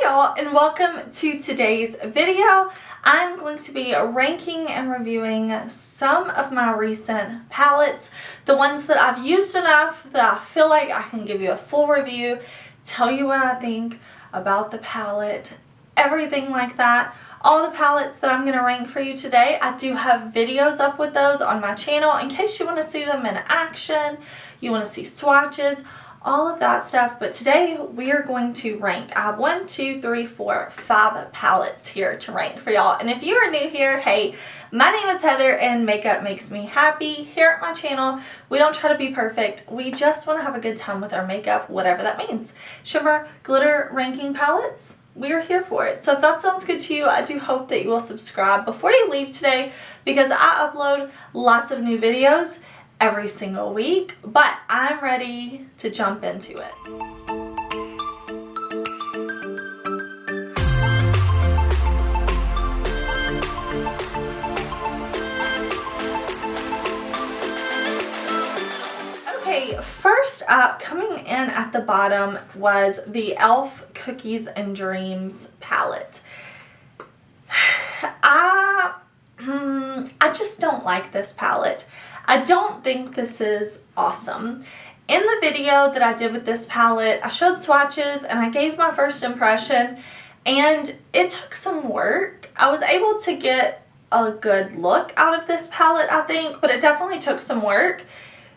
y'all, and welcome to today's video. I'm going to be ranking and reviewing some of my recent palettes, the ones that I've used enough that I feel like I can give you a full review, tell you what I think about the palette, everything like that. All the palettes that I'm going to rank for you today, I do have videos up with those on my channel in case you want to see them in action, you want to see swatches, all of that stuff. But today we are going to rank. I have 1, 2, 3, 4, 5 palettes here to rank for y'all. And if you are new here, hey, my name is Heather and makeup makes me happy. Here at my channel, we don't try to be perfect. We just want to have a good time with our makeup, whatever that means. Shimmer, glitter, ranking palettes, we are here for it. So if that sounds good to you, I do hope that you will subscribe before you leave today because I upload lots of new videos every single week, but I'm ready to jump into it. Okay, first up, coming in at the bottom was the e.l.f. Cookies and Dreams palette. I just don't like this palette. I don't think this is awesome. In the video that I did with this palette, I showed swatches and I gave my first impression, and it took some work. I was able to get a good look out of this palette, I think, but it definitely took some work.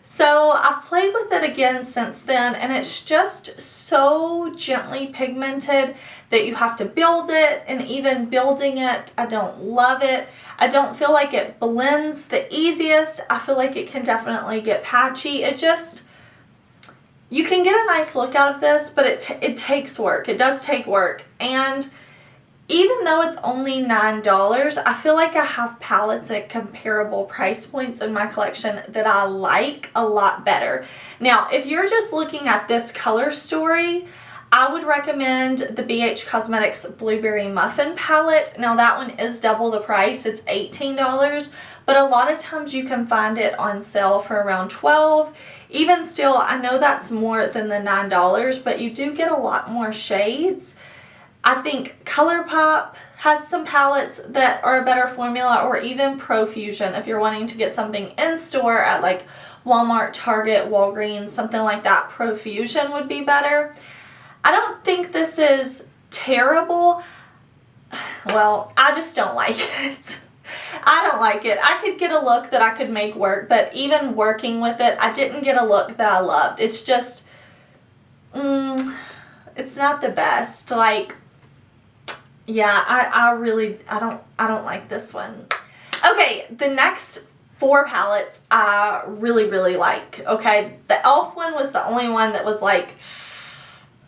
So I've played with it again since then, and it's just so gently pigmented that you have to build it, and even building it, I don't love it. I don't feel like it blends the easiest. I feel like it can definitely get patchy. It just, you can get a nice look out of this, but it takes work. It does take work. And even though it's only $9, I feel like I have palettes at comparable price points in my collection that I like a lot better. Now, if you're just looking at this color story, I would recommend the BH Cosmetics Blueberry Muffin palette. Now that one is double the price, it's $18, but a lot of times you can find it on sale for around $12. Even still, I know that's more than the $9, but you do get a lot more shades. I think Colourpop has some palettes that are a better formula, or even Profusion if you're wanting to get something in store at like Walmart, Target, Walgreens, something like that. Profusion would be better. I don't think this is terrible. Well, I just don't like it. I don't like it. I could get a look that I could make work, but even working with it, I didn't get a look that I loved. It's just, it's not the best. Like, yeah, I don't like this one. Okay, the next 4 palettes I really like. Okay, the e.l.f. one was the only one that was like,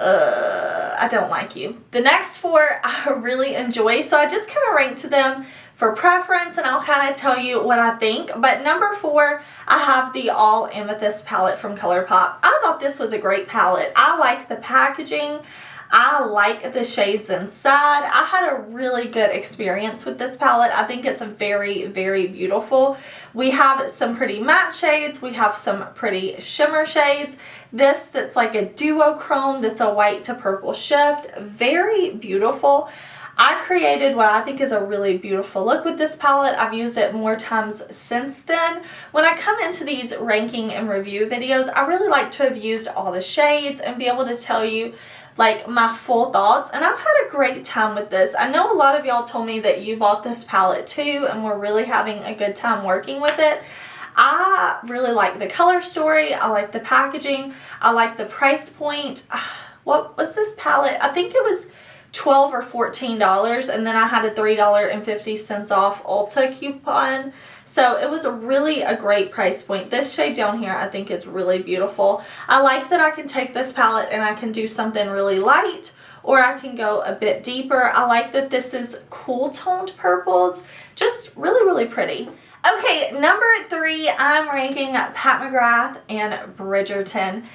I don't like you. The next 4 I really enjoy, so I just kind of ranked them for preference, and I'll kind of tell you what I think. But number 4, I have the All Amethyst palette from Colourpop. I thought this was a great palette. I like the packaging. I like the shades inside. I had a really good experience with this palette. I think it's very, very beautiful. We have some pretty matte shades. We have some pretty shimmer shades. This that's like a duochrome that's a white to purple shift. Very beautiful. I created what I think is a really beautiful look with this palette. I've used it more times since then. When I come into these ranking and review videos, I really like to have used all the shades and be able to tell you like my full thoughts, and I've had a great time with this. I know a lot of y'all told me that you bought this palette too and we're really having a good time working with it. I really like the color story. I like the packaging. I like the price point. What was this palette? I think it was $12 or $14, and then I had a $3.50 off Ulta coupon. So it was really a great price point. This shade down here I think is really beautiful. I like that I can take this palette and I can do something really light, or I can go a bit deeper. I like that this is cool toned purples. Just really pretty. Okay, number 3, I'm ranking Pat McGrath and Bridgerton.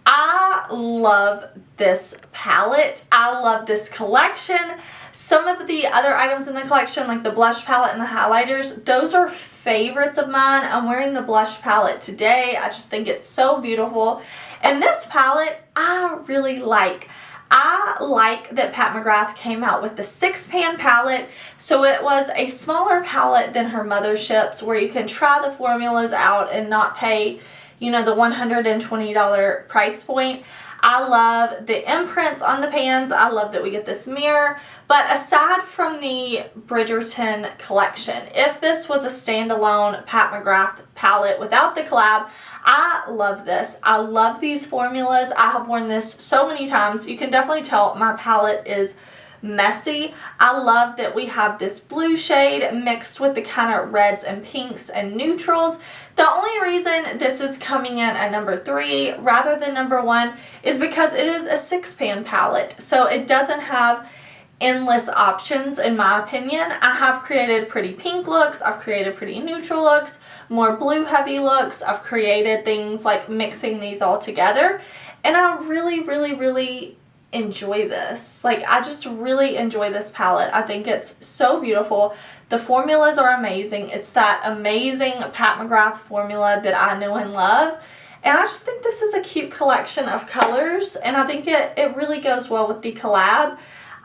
I love this palette. I love this collection. Some of the other items in the collection, like the blush palette and the highlighters, those are favorites of mine. I'm wearing the blush palette today. I just think it's so beautiful. And this palette, I really like. I like that Pat McGrath came out with the 6-pan palette, so it was a smaller palette than her motherships where you can try the formulas out and not pay, you know, the $120 price point. I love the imprints on the pans. I love that we get this mirror. But aside from the Bridgerton collection, if this was a standalone Pat McGrath palette without the collab, I love this. I love these formulas. I have worn this so many times. You can definitely tell my palette is messy. I love that we have this blue shade mixed with the kind of reds and pinks and neutrals. The only reason this is coming in at number 3 rather than number 1 is because it is a 6-pan palette. So it doesn't have endless options in my opinion. I have created pretty pink looks, I've created pretty neutral looks, more blue heavy looks, I've created things like mixing these all together, and I really enjoy this. Like, I just really enjoy this palette. I think it's so beautiful. The formulas are amazing. It's that amazing Pat McGrath formula that I know and love. And I just think this is a cute collection of colors, and I think it really goes well with the collab.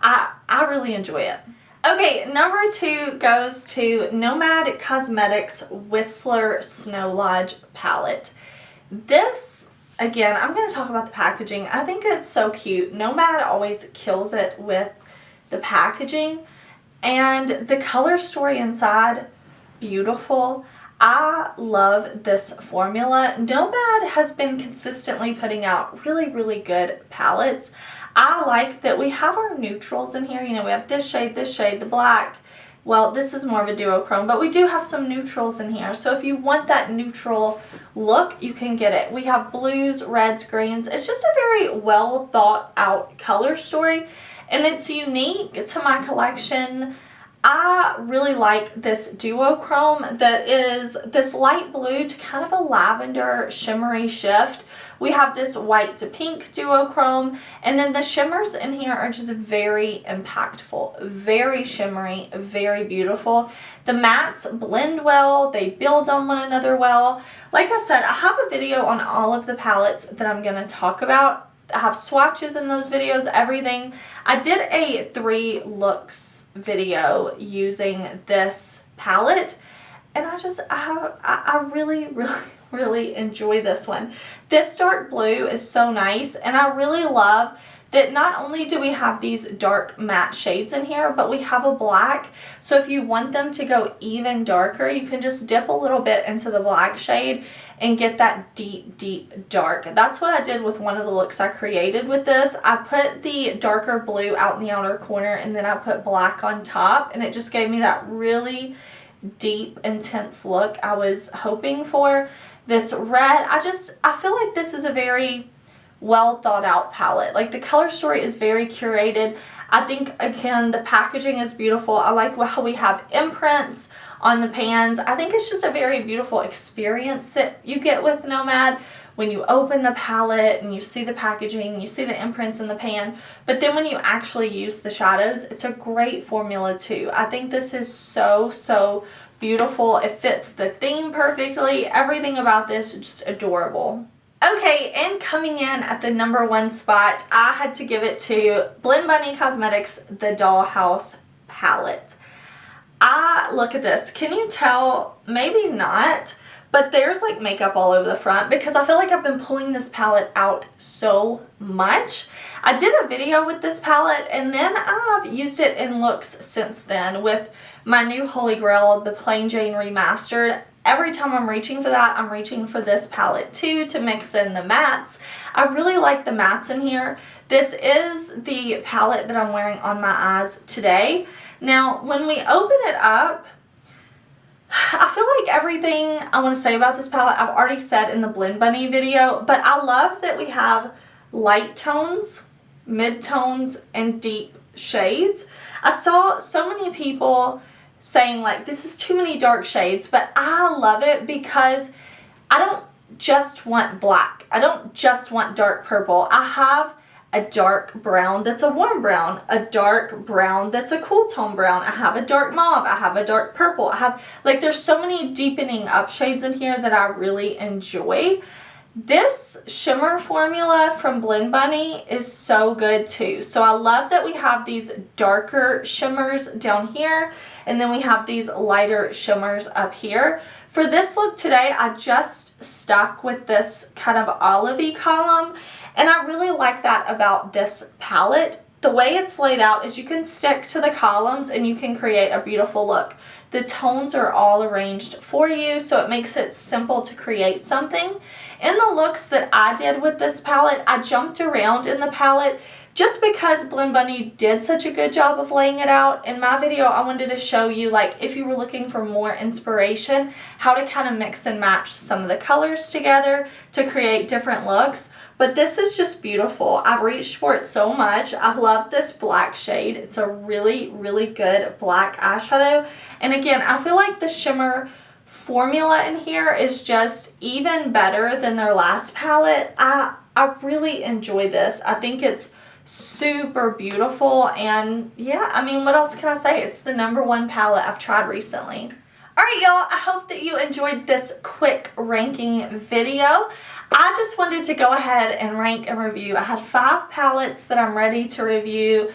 I really enjoy it. Okay, number 2 goes to Nomad Cosmetics Whistler Snow Lodge palette. This, again, I'm going to talk about the packaging. I think it's so cute. Nomad always kills it with the packaging, and the color story inside, beautiful. I love this formula. Nomad has been consistently putting out really good palettes. I like that we have our neutrals in here. You know, we have this shade, the black. Well, this is more of a duochrome, but we do have some neutrals in here. So if you want that neutral look, you can get it. We have blues, reds, greens. It's just a very well thought out color story, and it's unique to my collection. I really like this duochrome that is this light blue to kind of a lavender shimmery shift. We have this white to pink duochrome, and then the shimmers in here are just very impactful, very shimmery, very beautiful. The mattes blend well, they build on one another well. Like I said, I have a video on all of the palettes that I'm going to talk about. I have swatches in those videos, everything. I did a 3 looks video using this palette, and I really enjoy this one. This dark blue is so nice, and I really love that not only do we have these dark matte shades in here, but we have a black. So if you want them to go even darker, you can just dip a little bit into the black shade and get that deep dark. That's what I did with one of the looks I created with this. I put the darker blue out in the outer corner, and then I put black on top, and it just gave me that really deep, intense look I was hoping for. This red, I feel like this is a very well thought out palette. Like, the color story is very curated. I think, again, the packaging is beautiful. I like how we have imprints on the pans. I think it's just a very beautiful experience that you get with Nomad when you open the palette and you see the packaging, you see the imprints in the pan, but then when you actually use the shadows, it's a great formula too. I think this is so beautiful. It fits the theme perfectly. Everything about this is just adorable. Okay, and coming in at the number 1 spot, I had to give it to Blend Bunny Cosmetics, the Dollhouse palette. Look at this. Can you tell? Maybe not, but there's like makeup all over the front because I feel like I've been pulling this palette out so much. I did a video with this palette, and then I've used it in looks since then with my new Holy Grail, the Plain Jane Remastered. Every time I'm reaching for that, I'm reaching for this palette too to mix in the mattes. I really like the mattes in here. This is the palette that I'm wearing on my eyes today. Now, when we open it up, I feel like everything I want to say about this palette I've already said in the Blend Bunny video, but I love that we have light tones, mid-tones, and deep shades. I saw so many people saying like, this is too many dark shades, but I love it because I don't just want black. I don't just want dark purple. I have a dark brown that's a warm brown, a dark brown that's a cool tone brown. I have a dark mauve. I have a dark purple. I have, like, there's so many deepening up shades in here that I really enjoy. This shimmer formula from Blend Bunny is so good too. So I love that we have these darker shimmers down here, and then we have these lighter shimmers up here. For this look today, I just stuck with this kind of olivey column, and I really like that about this palette. The way it's laid out is you can stick to the columns and you can create a beautiful look. The tones are all arranged for you, so it makes it simple to create something. In the looks that I did with this palette, I jumped around in the palette just because Blend Bunny did such a good job of laying it out. In my video, I wanted to show you, like, if you were looking for more inspiration, how to kind of mix and match some of the colors together to create different looks. But this is just beautiful. I've reached for it so much. I love this black shade. It's a really, really good black eyeshadow. And again, I feel like the shimmer formula in here is just even better than their last palette. I really enjoy this. I think it's super beautiful, and yeah, I mean, what else can I say? It's the #1 palette I've tried recently. Alright y'all, I hope that you enjoyed this quick ranking video. I just wanted to go ahead and rank and review. I had 5 palettes that I'm ready to review.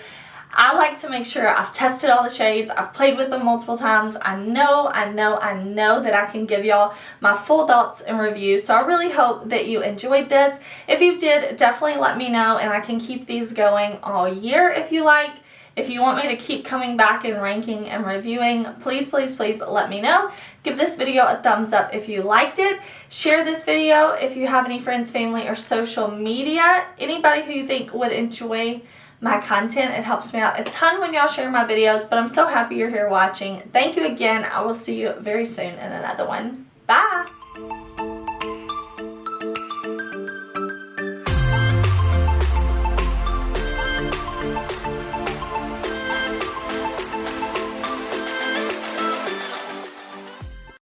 I like to make sure I've tested all the shades, I've played with them multiple times. I know that I can give y'all my full thoughts and reviews, so I really hope that you enjoyed this. If you did, definitely let me know, and I can keep these going all year if you like. If you want me to keep coming back and ranking and reviewing, please, please, please let me know. Give this video a thumbs up if you liked it. Share this video if you have any friends, family, or social media. Anybody who you think would enjoy my content. It helps me out a ton when y'all share my videos, but I'm so happy you're here watching. Thank you again. I will see you very soon in another one. Bye!